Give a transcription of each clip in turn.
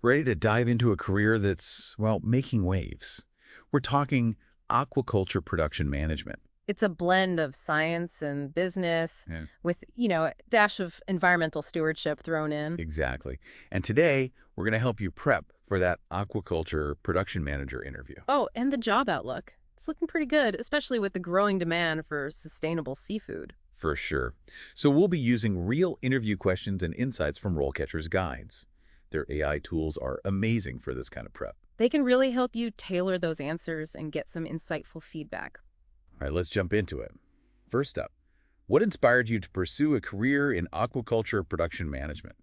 Ready to dive into a career that's, well, making waves? We're talking aquaculture production management. It's a blend of science and business Yeah, with, a dash of environmental stewardship thrown in. exactly. And today, we're going to help you prep for that aquaculture production manager interview. Oh, and the job outlook. It's looking pretty good, especially with the growing demand for sustainable seafood. For sure. So we'll be using real interview questions and insights from RoleCatcher's guides. Their AI tools are amazing for this kind of prep. They can really help you tailor those answers and get some insightful feedback. All right, let's jump into it. First up, what inspired you to pursue a career in aquaculture production management?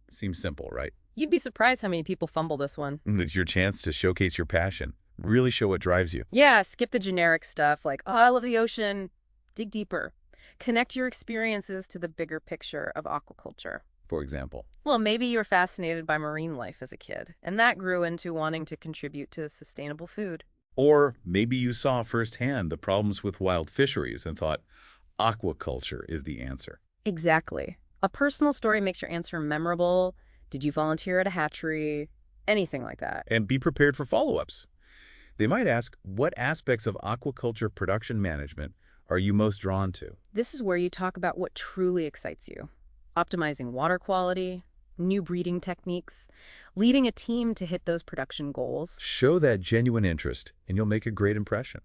Seems simple, right? You'd be surprised how many people fumble this one. It's your chance to showcase your passion, really show what drives you. Yeah, skip the generic stuff like, oh, I love the ocean. Dig deeper. Connect your experiences to the bigger picture of aquaculture. For example, Well, maybe you were fascinated by marine life as a kid, and that grew into wanting to contribute to sustainable food. or maybe you saw firsthand the problems with wild fisheries and thought aquaculture is the answer. Exactly. A personal story makes your answer memorable. Did you volunteer at a hatchery? Anything like that. And be prepared for follow-ups. They might ask, what aspects of aquaculture production management are you most drawn to? This is where you talk about what truly excites you. Optimizing water quality, new breeding techniques, leading a team to hit those production goals. Show that genuine interest, and you'll make a great impression.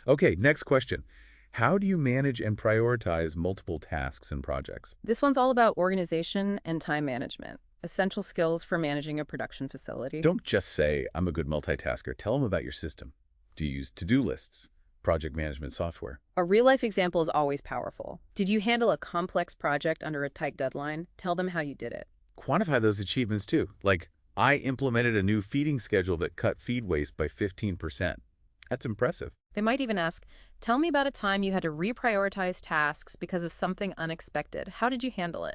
Okay, next question. How do you manage and prioritize multiple tasks and projects? This one's all about organization and time management, essential skills for managing a production facility. Don't just say, I'm a good multitasker. Tell them about your system. Do you use to-do lists, project management software? A real-life example is always powerful. Did you handle a complex project under a tight deadline? Tell them how you did it. Quantify those achievements too. Like, I implemented a new feeding schedule that cut feed waste by 15%. That's impressive. They might even ask, tell me about a time you had to reprioritize tasks because of something unexpected. How did you handle it?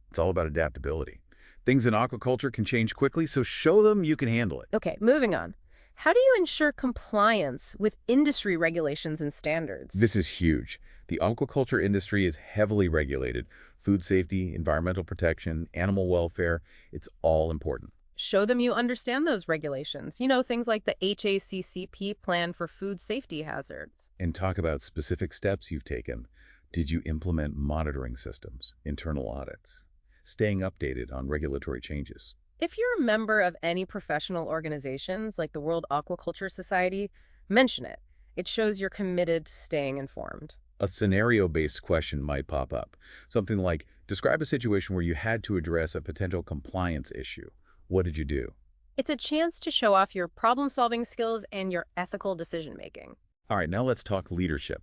It's all about adaptability. Things in aquaculture can change quickly, so show them you can handle it. Okay, moving on. How do you ensure compliance with industry regulations and standards? This is huge. The aquaculture industry is heavily regulated. Food safety, environmental protection, animal welfare, it's all important. Show them you understand those regulations. You know, things like the HACCP plan for food safety hazards. And talk about specific steps you've taken. Did you implement monitoring systems, internal audits, staying updated on regulatory changes? If you're a member of any professional organizations like the World Aquaculture Society, mention it. It shows you're committed to staying informed. A scenario-based question might pop up. Something like, describe a situation where you had to address a potential compliance issue. What did you do? It's a chance to show off your problem-solving skills and your ethical decision-making. All right, now let's talk leadership.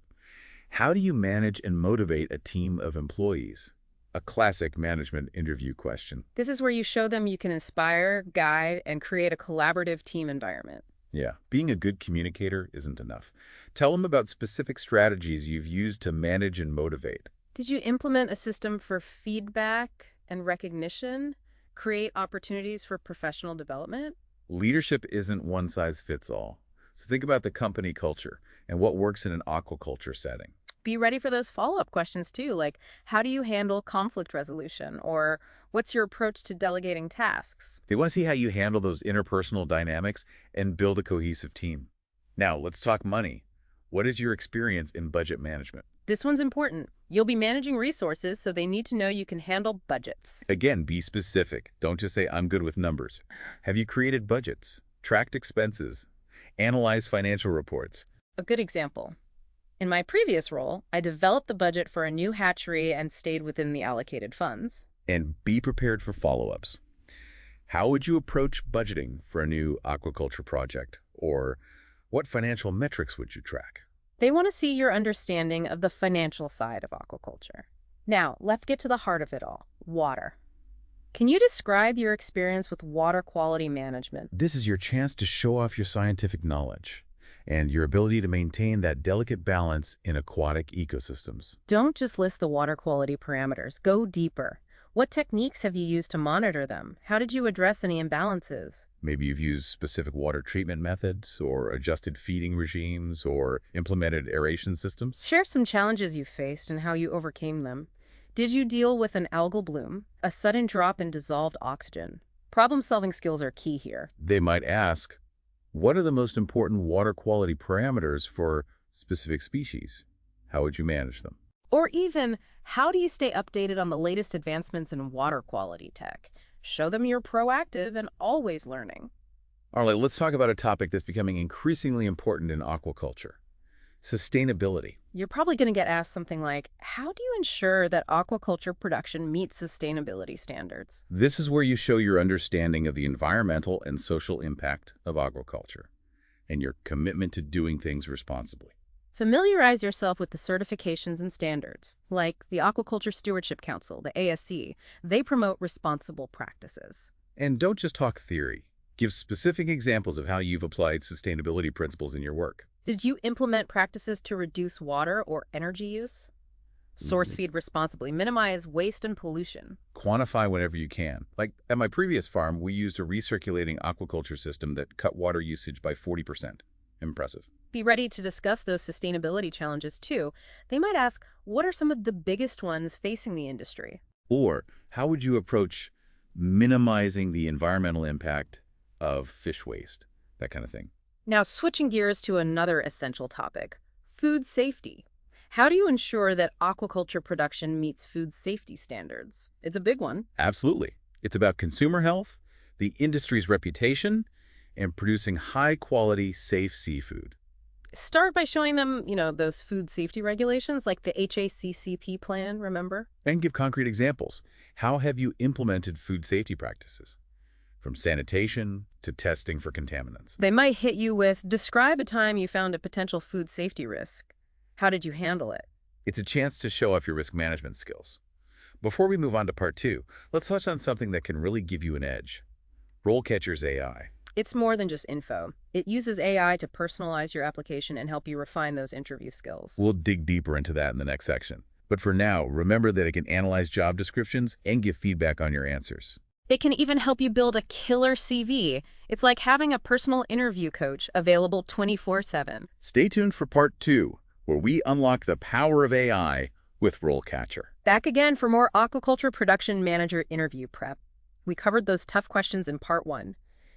How do you manage and motivate a team of employees? A classic management interview question. This is where you show them you can inspire, guide, and create a collaborative team environment. Yeah, being a good communicator isn't enough. Tell them about specific strategies you've used to manage and motivate. Did you implement a system for feedback and recognition? Create opportunities for professional development? Leadership isn't one size fits all. So think about the company culture and what works in an aquaculture setting. Be ready for those follow-up questions too, like how do you handle conflict resolution, or what's your approach to delegating tasks? They want to see how you handle those interpersonal dynamics and build a cohesive team. Now, let's talk money. What is your experience in budget management? This one's important. You'll be managing resources, so they need to know you can handle budgets. Again, be specific. Don't just say, I'm good with numbers. Have you created budgets, tracked expenses, analyzed financial reports? A good example. In my previous role, I developed the budget for a new hatchery and stayed within the allocated funds. And be prepared for follow-ups. How would you approach budgeting for a new aquaculture project? Or what financial metrics would you track? They want to see your understanding of the financial side of aquaculture. Now, let's get to the heart of it all, water. Can you describe your experience with water quality management? This is your chance to show off your scientific knowledge and your ability to maintain that delicate balance in aquatic ecosystems. Don't just list the water quality parameters. Go deeper. What techniques have you used to monitor them? How did you address any imbalances? Maybe you've used specific water treatment methods or adjusted feeding regimes or implemented aeration systems. Share some challenges you faced and how you overcame them. Did you deal with an algal bloom, a sudden drop in dissolved oxygen, Problem-solving skills are key here. They might ask, what are the most important water quality parameters for specific species? How would you manage them? Or even, how do you stay updated on the latest advancements in water quality tech? Show them you're proactive and always learning. All right, let's talk about a topic that's becoming increasingly important in aquaculture: sustainability. You're probably going to get asked something like, how do you ensure that aquaculture production meets sustainability standards? This is where you show your understanding of the environmental and social impact of aquaculture and your commitment to doing things responsibly. Familiarize yourself with the certifications and standards, like the Aquaculture Stewardship Council, the ASC. They promote responsible practices. And don't just talk theory. Give specific examples of how you've applied sustainability principles in your work. Did you implement practices to reduce water or energy use? Source feed responsibly, minimize waste and pollution. Quantify whenever you can. Like at my previous farm, we used a recirculating aquaculture system that cut water usage by 40%. Impressive. Be ready to discuss those sustainability challenges too. They might ask, what are some of the biggest ones facing the industry? Or how would you approach minimizing the environmental impact of fish waste? That kind of thing. Now, switching gears to another essential topic, food safety. How do you ensure that aquaculture production meets food safety standards? It's a big one. Absolutely. It's about consumer health, the industry's reputation, and producing high-quality, safe seafood. Start by showing them, those food safety regulations like the HACCP plan, remember? And give concrete examples. How have you implemented food safety practices? From sanitation to testing for contaminants. They might hit you with, describe a time you found a potential food safety risk. How did you handle it? It's a chance to show off your risk management skills. Before we move on to part 2, let's touch on something that can really give you an edge. RoleCatcher's AI. It's more than just info. It uses AI to personalize your application and help you refine those interview skills. We'll dig deeper into that in the next section. But for now, remember that it can analyze job descriptions and give feedback on your answers. It can even help you build a killer CV. It's like having a personal interview coach available 24/7. Stay tuned for part 2, where we unlock the power of AI with RoleCatcher. Back again for more Aquaculture Production Manager interview prep. We covered those tough questions in part 1.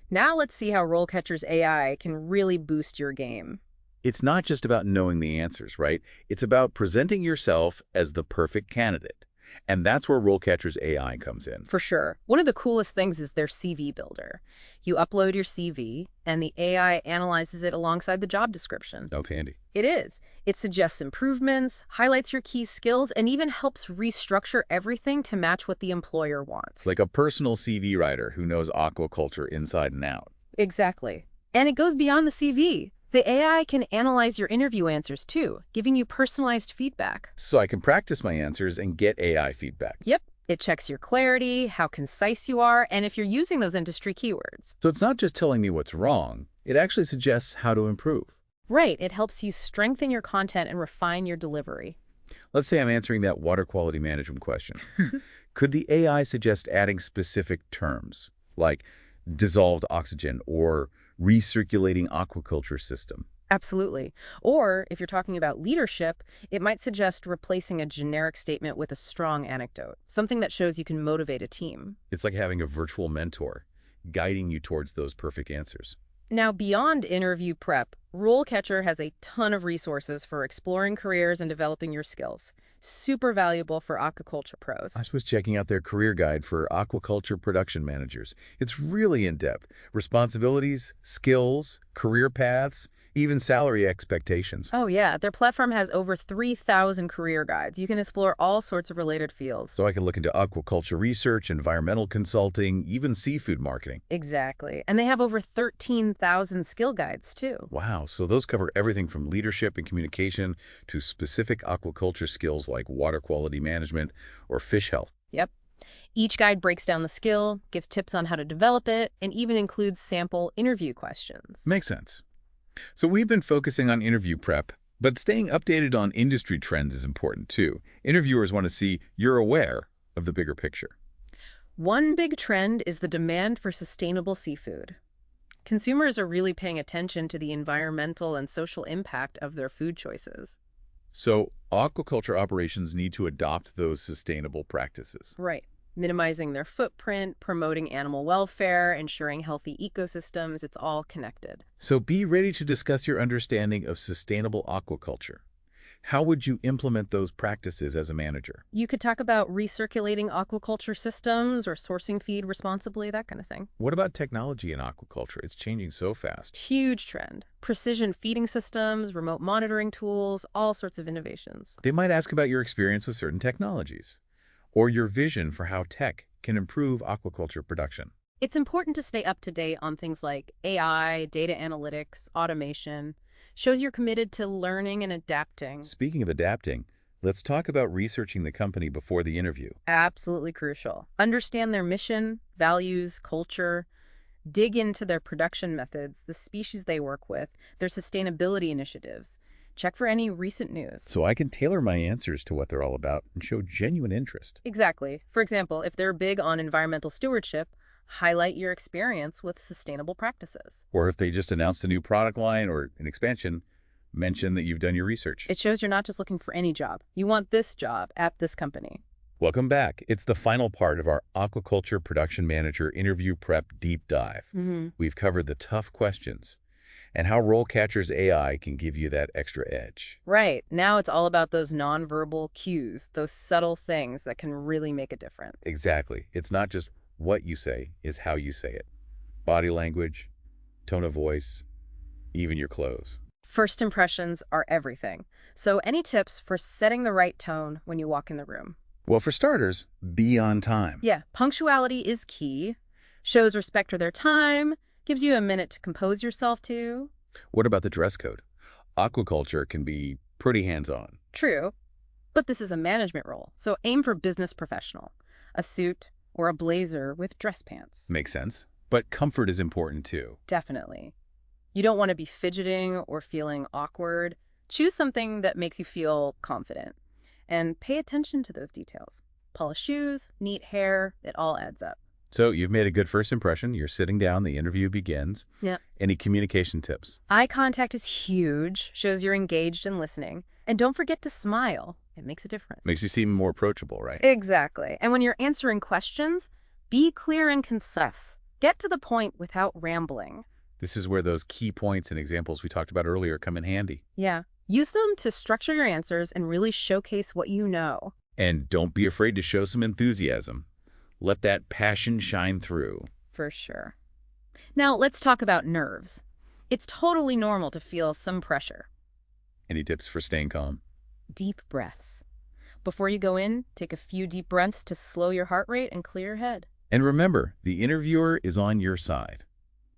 Now let's see how RoleCatcher's AI can really boost your game. It's not just about knowing the answers, right? It's about presenting yourself as the perfect candidate. And that's where RoleCatcher's AI comes in. For sure. One of the coolest things is their CV builder. You upload your CV, and the AI analyzes it alongside the job description. Oh, handy. It is. It suggests improvements, highlights your key skills, and even helps restructure everything to match what the employer wants. It's like a personal CV writer who knows aquaculture inside and out. Exactly. And it goes beyond the CV. The AI can analyze your interview answers too, giving you personalized feedback. So I can practice my answers and get AI feedback. Yep. It checks your clarity, how concise you are, and if you're using those industry keywords. So it's not just telling me what's wrong, it actually suggests how to improve. Right. It helps you strengthen your content and refine your delivery. Let's say I'm answering that water quality management question. Could the AI suggest adding specific terms, like dissolved oxygen or recirculating aquaculture system? Absolutely. Or if you're talking about leadership, it might suggest replacing a generic statement with a strong anecdote, something that shows you can motivate a team. It's like having a virtual mentor guiding you towards those perfect answers. Now, beyond interview prep, RoleCatcher has a ton of resources for exploring careers and developing your skills. Super valuable for aquaculture pros. I was checking out their career guide for Aquaculture Production Managers. It's really in-depth. Responsibilities, skills, career paths, even salary expectations. Oh yeah, their platform has over 3,000 career guides. You can explore all sorts of related fields. So I can look into aquaculture research, environmental consulting, even seafood marketing. Exactly. And they have over 13,000 skill guides too. Wow, so those cover everything from leadership and communication to specific aquaculture skills like water quality management or fish health. Yep. Each guide breaks down the skill, gives tips on how to develop it, and even includes sample interview questions. Makes sense. So we've been focusing on interview prep, but staying updated on industry trends is important too. Interviewers want to see you're aware of the bigger picture. One big trend is the demand for sustainable seafood. Consumers are really paying attention to the environmental and social impact of their food choices. So aquaculture operations need to adopt those sustainable practices. Right. minimizing their footprint, promoting animal welfare, ensuring healthy ecosystems. It's all connected. So be ready to discuss your understanding of sustainable aquaculture. How would you implement those practices as a manager? You could talk about recirculating aquaculture systems or sourcing feed responsibly, that kind of thing. What about technology in aquaculture? It's changing so fast. Huge trend. Precision feeding systems, remote monitoring tools, all sorts of innovations. They might ask about your experience with certain technologies or your vision for how tech can improve aquaculture production. It's important to stay up to date on things like AI, data analytics, automation. Shows you're committed to learning and adapting. Speaking of adapting, let's talk about researching the company before the interview. Absolutely crucial. Understand their mission, values, culture. Dig into their production methods, the species they work with, their sustainability initiatives. Check for any recent news. So I can tailor my answers to what they're all about and show genuine interest. Exactly. For example, if they're big on environmental stewardship, highlight your experience with sustainable practices. Or if they just announced a new product line or an expansion, mention that you've done your research. It shows you're not just looking for any job. You want this job at this company. Welcome back. It's the final part of our Aquaculture Production Manager interview prep deep dive. We've covered the tough questions and how RoleCatcher's AI can give you that extra edge. Right. Now it's all about those nonverbal cues, those subtle things that can really make a difference. Exactly. It's not just what you say, is how you say it. Body language, tone of voice, even your clothes. First impressions are everything. So any tips for setting the right tone when you walk in the room? Well, for starters, be on time. Yeah, punctuality is key. Shows respect for their time, gives you a minute to compose yourself too. What about the dress code? Aquaculture can be pretty hands-on. True, but this is a management role, so aim for business professional. A suit or a blazer with dress pants. Makes sense. But comfort is important too. Definitely. You don't want to be fidgeting or feeling awkward. Choose something that makes you feel confident. And pay attention to those details. Polished shoes, neat hair, it all adds up. So you've made a good first impression. You're sitting down, the interview begins. Yeah. Any communication tips? Eye contact is huge, shows you're engaged and listening. And don't forget to smile. It makes a difference. Makes you seem more approachable, right? Exactly. And when you're answering questions, be clear and concise. Get to the point without rambling. This is where those key points and examples we talked about earlier come in handy. Yeah. Use them to structure your answers and really showcase what you know. And don't be afraid to show some enthusiasm. Let that passion shine through. For sure. Now, let's talk about nerves. It's totally normal to feel some pressure. Any tips for staying calm? Deep breaths. Before you go in, take a few deep breaths to slow your heart rate and clear your head. And remember, the interviewer is on your side.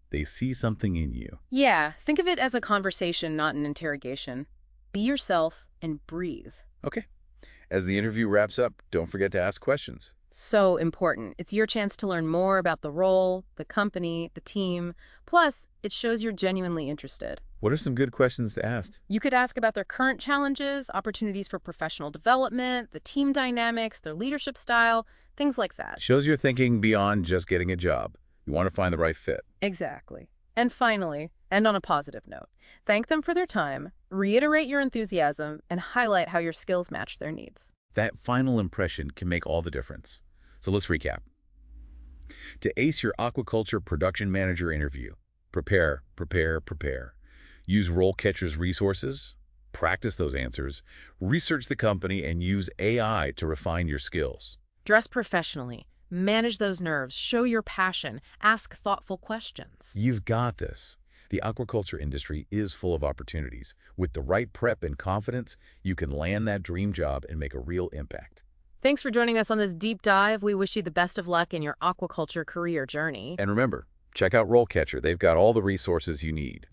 They see something in you. Yeah, think of it as a conversation, not an interrogation. Be yourself and breathe. Okay. As the interview wraps up, don't forget to ask questions. So important. It's your chance to learn more about the role, the company, the team. Plus, it shows you're genuinely interested. What are some good questions to ask? You could ask about their current challenges, opportunities for professional development, the team dynamics, their leadership style, things like that. Shows you're thinking beyond just getting a job. You want to find the right fit. Exactly. And finally, and on a positive note, thank them for their time, reiterate your enthusiasm, and highlight how your skills match their needs. That final impression can make all the difference. So let's recap. To ace your Aquaculture Production Manager interview, prepare, prepare, prepare. Use RoleCatcher's resources, practice those answers, research the company, and use AI to refine your skills. Dress professionally, manage those nerves, show your passion, ask thoughtful questions. You've got this. The aquaculture industry is full of opportunities. With the right prep and confidence, you can land that dream job and make a real impact. Thanks for joining us on this deep dive. We wish you the best of luck in your aquaculture career journey. And remember, check out RoleCatcher. They've got all the resources you need.